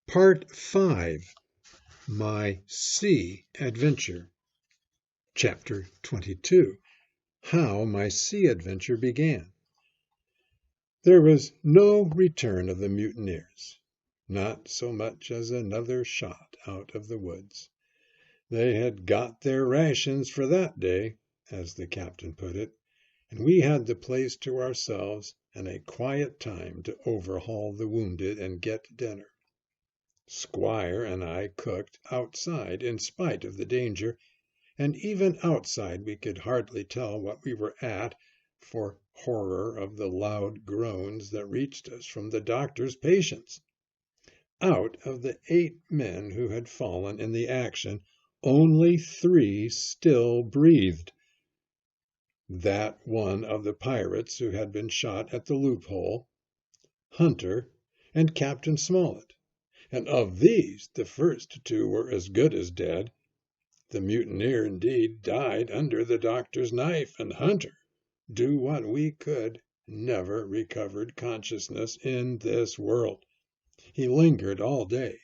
Part 5, My Sea Adventure. Chapter 22, How My Sea Adventure Began. There was no return of the mutineers, not so much as another shot out of the woods. They had got their rations for that day, as the captain put it, and we had the place to ourselves and a quiet time to overhaul the wounded and get dinner. Squire and I cooked outside in spite of the danger, and even outside we could hardly tell what we were at for horror of the loud groans that reached us from the doctor's patients. Out of the 8 men who had fallen in the action, only 3 still breathed. That one of the pirates who had been shot at the loophole, Hunter, and Captain Smollett. And of these, the first 2 were as good as dead. The mutineer, indeed, died under the doctor's knife, and Hunter, do what we could, never recovered consciousness in this world. He lingered all day,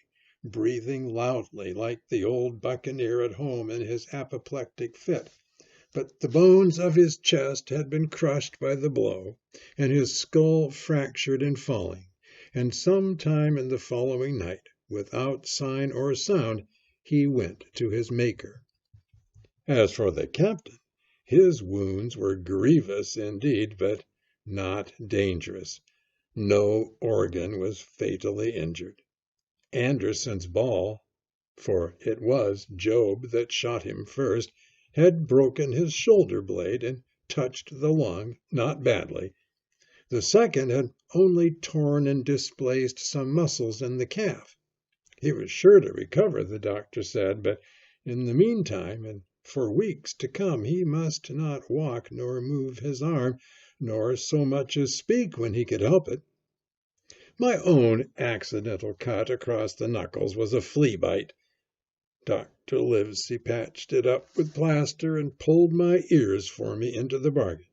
breathing loudly like the old buccaneer at home in his apoplectic fit. But the bones of his chest had been crushed by the blow, and his skull fractured in falling. And some time in the following night, without sign or sound, he went to his Maker. As for the captain, his wounds were grievous indeed, but not dangerous. No organ was fatally injured. Anderson's ball, for it was Job that shot him first, had broken his shoulder blade and touched the lung, not badly. The second had only torn and displaced some muscles in the calf. He was sure to recover, the doctor said, but in the meantime, and for weeks to come, he must not walk nor move his arm, nor so much as speak when he could help it. My own accidental cut across the knuckles was a flea bite. Dr. Livesey patched it up with plaster and pulled my ears for me into the bargain.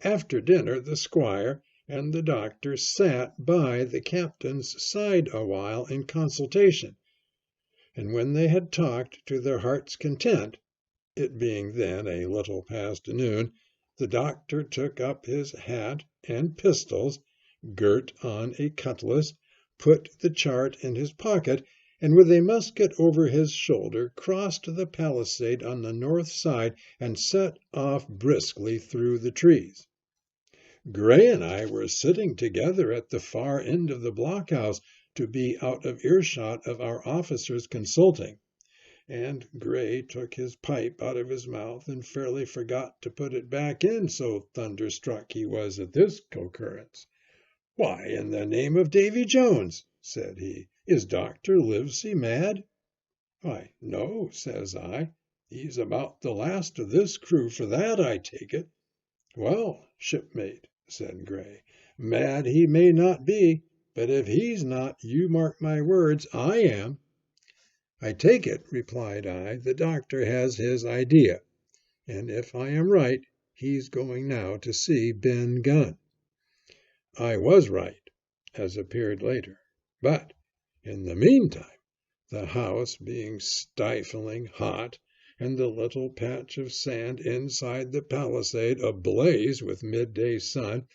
After dinner the squire and the doctor sat by the captain's side a while in consultation, and when they had talked to their heart's content, it being then a little past noon, the doctor took up his hat and pistols, girt on a cutlass, put the chart in his pocket, and with a musket over his shoulder crossed the palisade on the north side and set off briskly through the trees. Gray and I were sitting together at the far end of the blockhouse to be out of earshot of our officers consulting, and Gray took his pipe out of his mouth and fairly forgot to put it back in, so thunderstruck he was at this concurrence. "Why, in the name of Davy Jones," said he, "is Dr. Livesey mad?" "Why, no," says I, "he's about the last of this crew for that, I take it." "Well, shipmate," said Gray, "mad he may not be, but if he's not, you mark my words, I am." "I take it," replied I, "the doctor has his idea, and if I am right, he's going now to see Ben Gunn." I was right, as appeared later, but in the meantime, the house being stifling hot, and the little patch of sand inside the palisade ablaze with midday sun,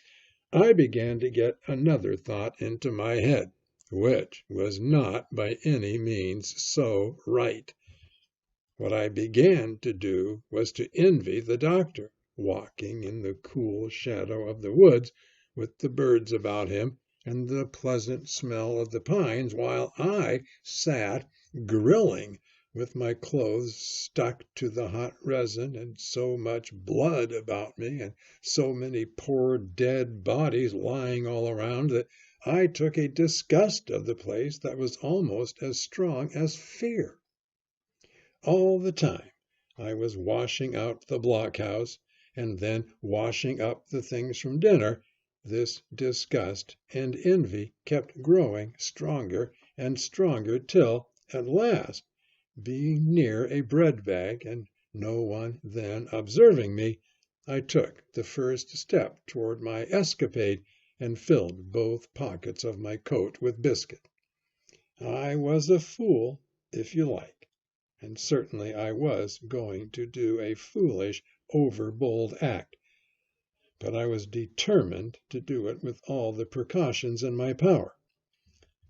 I began to get another thought into my head, which was not by any means so right. What I began to do was to envy the doctor, walking in the cool shadow of the woods, with the birds about him and the pleasant smell of the pines, while I sat grilling with my clothes stuck to the hot resin, and so much blood about me, and so many poor dead bodies lying all around, that I took a disgust of the place that was almost as strong as fear. All the time I was washing out the blockhouse, and then washing up the things from dinner, this disgust and envy kept growing stronger and stronger till, at last, being near a bread bag, and no one then observing me, I took the first step toward my escapade and filled both pockets of my coat with biscuit. I was a fool, if you like, and certainly I was going to do a foolish, overbold act, but I was determined to do it with all the precautions in my power.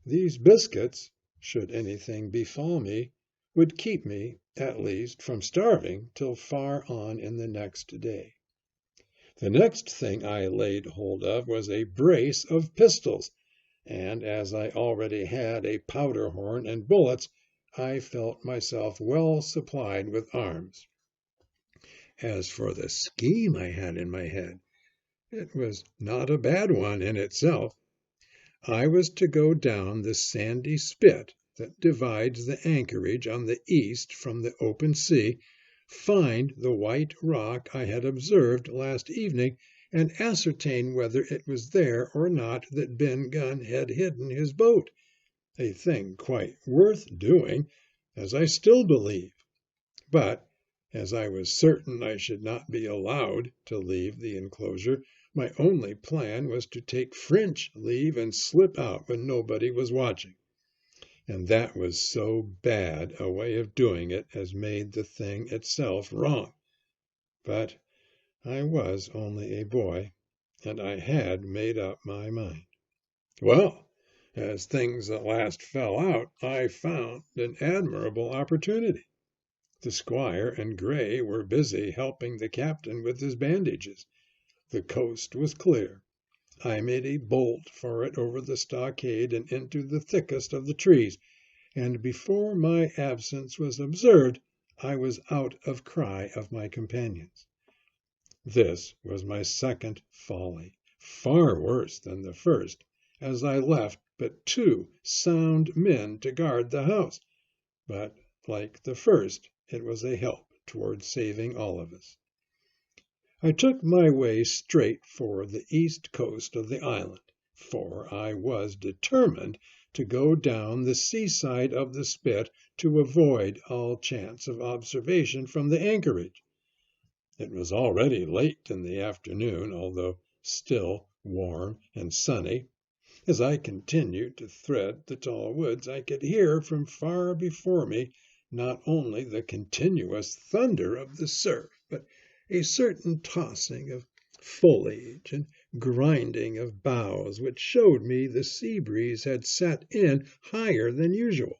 These biscuits, should anything befall me, would keep me, at least, from starving till far on in the next day. The next thing I laid hold of was a brace of pistols, and as I already had a powder horn and bullets, I felt myself well supplied with arms. As for the scheme I had in my head, it was not a bad one in itself. I was to go down the sandy spit that divides the anchorage on the east from the open sea, find the white rock I had observed last evening, and ascertain whether it was there or not that Ben Gunn had hidden his boat, a thing quite worth doing, as I still believe. But as I was certain I should not be allowed to leave the enclosure, my only plan was to take French leave and slip out when nobody was watching. And that was so bad a way of doing it as made the thing itself wrong. But I was only a boy, and I had made up my mind. Well, as things at last fell out, I found an admirable opportunity. The squire and Gray were busy helping the captain with his bandages. The coast was clear. I made a bolt for it over the stockade and into the thickest of the trees, and before my absence was observed, I was out of cry of my companions. This was my second folly, far worse than the first, as I left but 2 sound men to guard the house, but, like the first, it was a help toward saving all of us. I took my way straight for the east coast of the island, for I was determined to go down the seaside of the spit to avoid all chance of observation from the anchorage. It was already late in the afternoon, although still warm and sunny. As I continued to thread the tall woods, I could hear from far before me not only the continuous thunder of the surf, but a certain tossing of foliage and grinding of boughs, which showed me the sea breeze had set in higher than usual.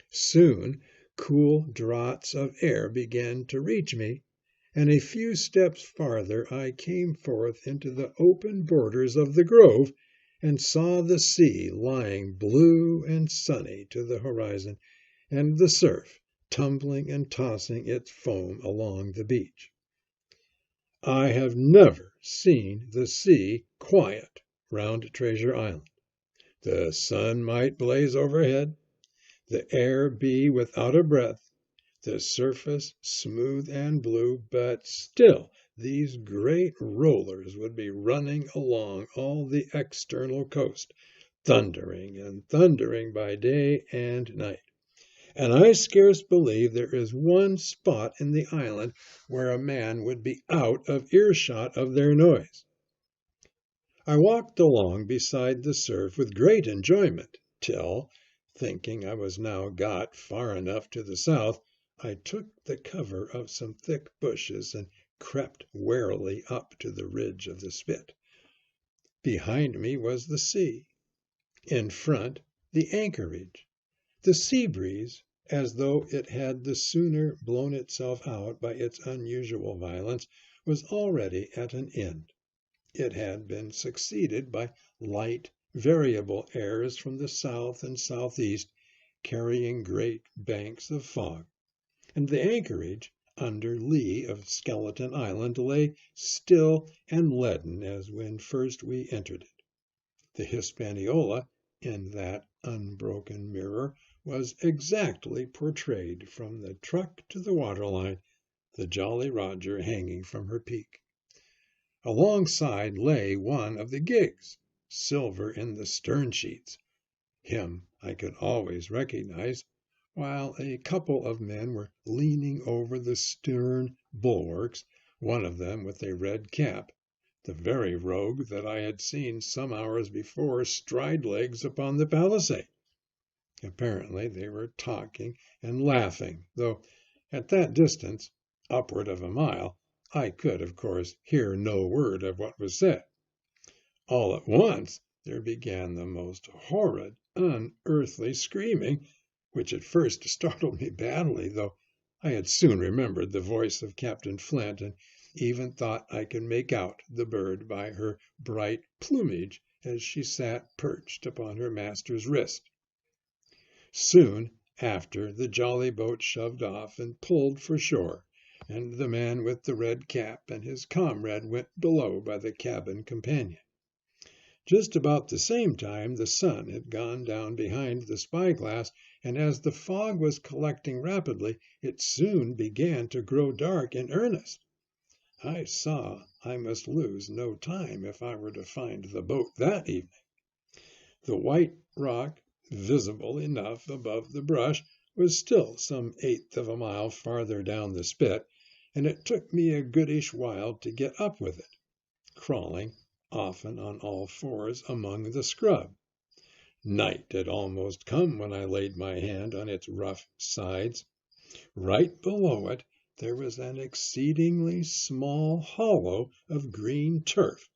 Soon cool draughts of air began to reach me, and a few steps farther I came forth into the open borders of the grove, and saw the sea lying blue and sunny to the horizon, and the surf tumbling and tossing its foam along the beach. I have never seen the sea quiet round Treasure Island. The sun might blaze overhead, the air be without a breath, the surface smooth and blue, but still these great rollers would be running along all the external coast, thundering and thundering by day and night. And I scarce believe there is one spot in the island where a man would be out of earshot of their noise. I walked along beside the surf with great enjoyment, till, thinking I was now got far enough to the south, I took the cover of some thick bushes and crept warily up to the ridge of the spit. Behind me was the sea. In front, the anchorage. The sea breeze, as though it had the sooner blown itself out by its unusual violence, was already at an end. It had been succeeded by light, variable airs from the south and southeast, carrying great banks of fog, and the anchorage, under lee of Skeleton Island, lay still and leaden as when first we entered it. The Hispaniola, in that unbroken mirror, was exactly portrayed from the truck to the waterline, the Jolly Roger hanging from her peak. Alongside lay one of the gigs, silver in the stern sheets. Him I could always recognize, while a couple of men were leaning over the stern bulwarks, one of them with a red cap, the very rogue that I had seen some hours before stride legs upon the palisade. Apparently they were talking and laughing, though at that distance, upward of a mile, I could, of course, hear no word of what was said. All at once there began the most horrid, unearthly screaming, which at first startled me badly, though I had soon remembered the voice of Captain Flint, and even thought I could make out the bird by her bright plumage as she sat perched upon her master's wrist. Soon after the jolly boat shoved off and pulled for shore, and the man with the red cap and his comrade went below by the cabin companion. Just about the same time the sun had gone down behind the spyglass, and as the fog was collecting rapidly, it soon began to grow dark in earnest. I saw I must lose no time if I were to find the boat that evening. The white rock, visible enough above the brush, was still some eighth of a mile farther down the spit, and it took me a goodish while to get up with it, crawling often on all fours among the scrub. Night had almost come when I laid my hand on its rough sides. Right below it there was an exceedingly small hollow of green turf,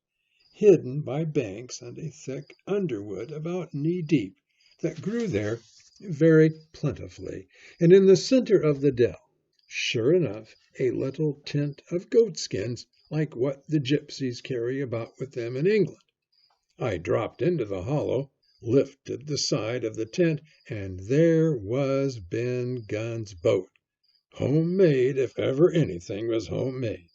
hidden by banks and a thick underwood about knee-deep that grew there very plentifully, and in the center of the dell, sure enough, a little tent of goatskins like what the gypsies carry about with them in England. I dropped into the hollow, lifted the side of the tent, and there was Ben Gunn's boat. Homemade, if ever anything was homemade.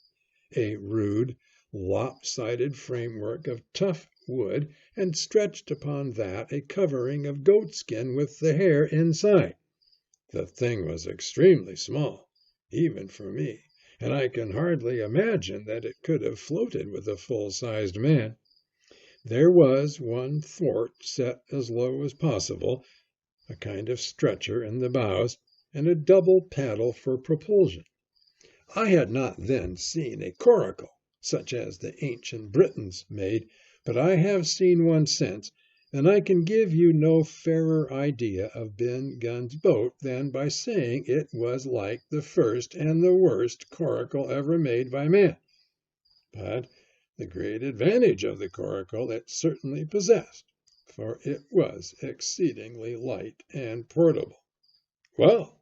A rude, lopsided framework of tough wood, and stretched upon that a covering of goatskin with the hair inside. The thing was extremely small, even for me, and I can hardly imagine that it could have floated with a full-sized man. There was one thwart set as low as possible, a kind of stretcher in the bows, and a double paddle for propulsion. I had not then seen a coracle, such as the ancient Britons made, but I have seen one since, and I can give you no fairer idea of Ben Gunn's boat than by saying it was like the first and the worst coracle ever made by man. But the great advantage of the coracle it certainly possessed, for it was exceedingly light and portable. Well,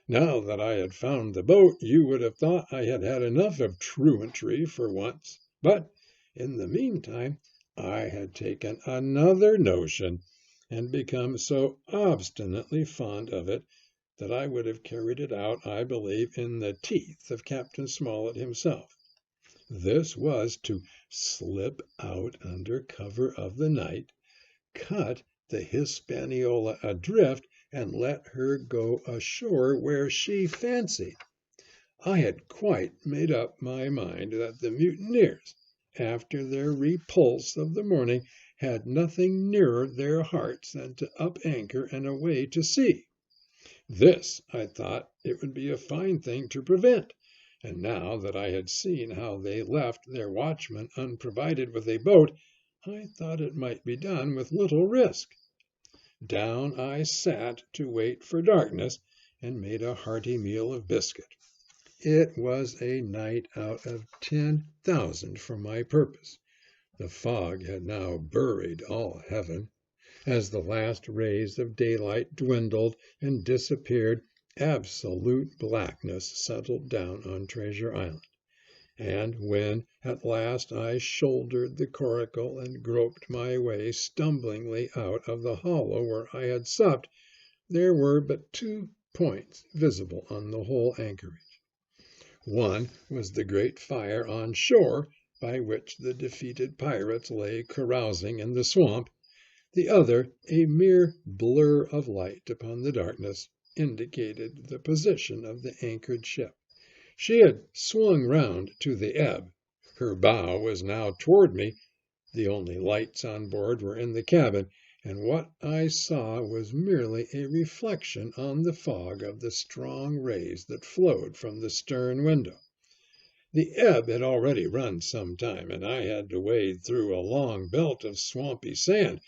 now that I had found the boat, you would have thought I had had enough of truantry for once, but in the meantime I had taken another notion, and become so obstinately fond of it that I would have carried it out, I believe, in the teeth of Captain Smollett himself. This was to slip out under cover of the night, cut the Hispaniola adrift, and let her go ashore where she fancied. I had quite made up my mind that the mutineers, after their repulse of the morning, had nothing nearer their hearts than to up anchor and away to sea. This, I thought, it would be a fine thing to prevent, and now that I had seen how they left their watchman unprovided with a boat, I thought it might be done with little risk. Down I sat to wait for darkness, and made a hearty meal of biscuit. It was a night out of 10,000 for my purpose. The fog had now buried all heaven. As the last rays of daylight dwindled and disappeared, absolute blackness settled down on Treasure Island. And when at last I shouldered the coracle and groped my way stumblingly out of the hollow where I had supped, there were but 2 points visible on the whole anchorage. One was the great fire on shore by which the defeated pirates lay carousing in the swamp. The other, a mere blur of light upon the darkness, indicated the position of the anchored ship. She had swung round to the ebb. Her bow was now toward me. The only lights on board were in the cabin, and what I saw was merely a reflection on the fog of the strong rays that flowed from the stern window. The ebb had already run some time, and I had to wade through a long belt of swampy sand,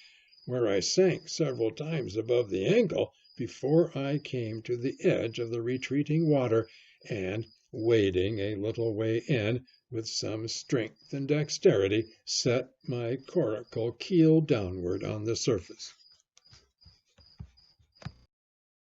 where I sank several times above the ankle, before I came to the edge of the retreating water, and, wading a little way in, with some strength and dexterity, set my coracle keel downward on the surface.